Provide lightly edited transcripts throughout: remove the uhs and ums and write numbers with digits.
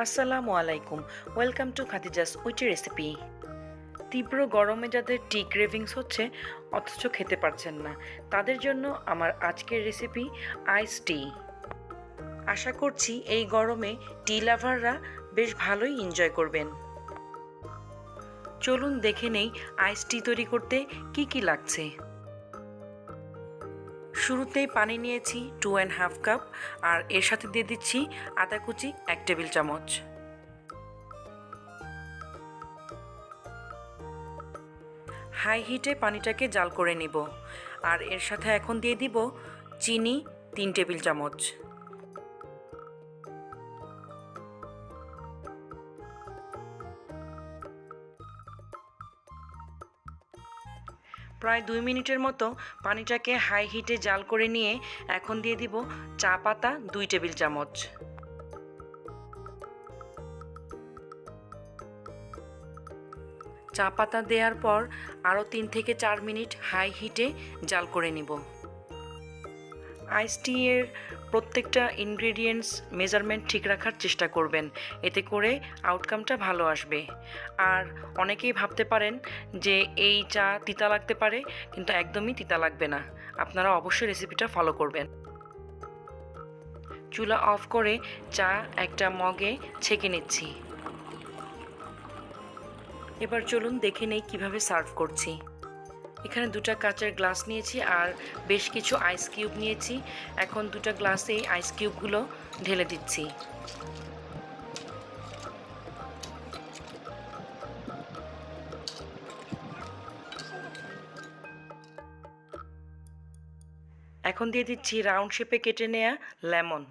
আসসালামু আলাইকুম। Welcome to khadiza'swittyrecipe। তীব্র গরমে যাদের টি ক্রেভিংস হচ্ছে অথচ খেতে পারছেন না, তাদের জন্য আমার আজকের রেসিপি আইস টি। আশা করছি এই গরমে টি লাভাররা বেশ ভালোই এনজয় করবেন। চলুন দেখে নেই আইস টি তৈরি করতে কি কি লাগছে। শুরুতেই পানি নিয়েছি 2.5 কাপ, আর এর সাথে দিয়ে দিচ্ছি আদা কুচি 1 টেবিল চামচ। হাই হিটে পানিটাকে জাল করে নিব, আর এর সাথে এখন দিয়ে দিব চিনি 3 টেবিল চামচ। প্রায় 2 মিনিটের মতো পানিটাকে হাই হিটে জাল করে নিয়ে এখন দিয়ে দিব চা পাতা 2 টেবিল চামচ। চা পাতা দেওয়ার পর আরও 3 থেকে 4 মিনিট হাই হিটে জাল করে নিব। আইস টি এর প্রত্যেকটা ইনগ্রেডিয়েন্টস মেজারমেন্ট ঠিক রাখার চেষ্টা করবেন, এতে করে আউটকামটা ভালো আসবে। আর অনেকেই ভাবতে পারেন যে এই চা তিতা লাগতে পারে, কিন্তু একদমই তিতা লাগবে না। আপনারা অবশ্যই রেসিপিটা ফলো করবেন। চুলা অফ করে চা একটা মগে ছেঁকে নিচ্ছি। এবার চলুন দেখে নেই কিভাবে সার্ভ করছি। এখানে 2টা কাচের গ্লাস নিয়েছি আর বেশ কিছু আইস কিউব নিয়েছি। এখন 2টা গ্লাসে আইস কিউবগুলো ঢেলে দিচ্ছি। এখন দিয়ে দিচ্ছি রাউন্ড শেপে কেটে নেওয়া লেমন।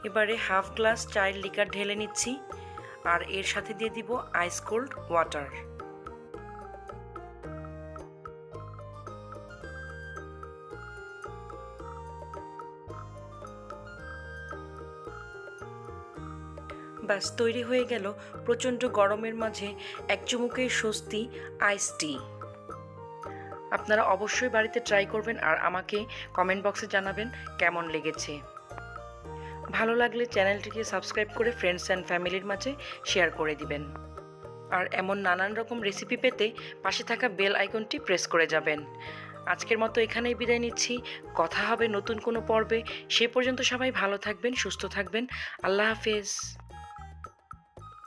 এবারে হাফ গ্লাস চায়ের লিকার ঢেলে নিচ্ছি, আর এর সাথে দিয়ে দিব আইস কোল্ড ওয়াটার। ব্যাস তৈরি হয়ে গেল প্রচণ্ড গরমের মাঝে এক চুমুকের স্বস্তি আইস টি। আপনারা অবশ্যই বাড়িতে ট্রাই করবেন আর আমাকে কমেন্ট বক্সে জানাবেন কেমন লেগেছে। ভালো লাগলে চ্যানেলটিকে সাবস্ক্রাইব করে ফ্রেন্ডস অ্যান্ড ফ্যামিলির মাঝে শেয়ার করে দিবেন। আর এমন নানান রকম রেসিপি পেতে পাশে থাকা বেল আইকনটি প্রেস করে যাবেন। আজকের মতো এখানেই বিদায় নিচ্ছি। কথা হবে নতুন কোনো পর্বে। সে পর্যন্ত সবাই ভালো থাকবেন, সুস্থ থাকবেন। আল্লাহ হাফেজ।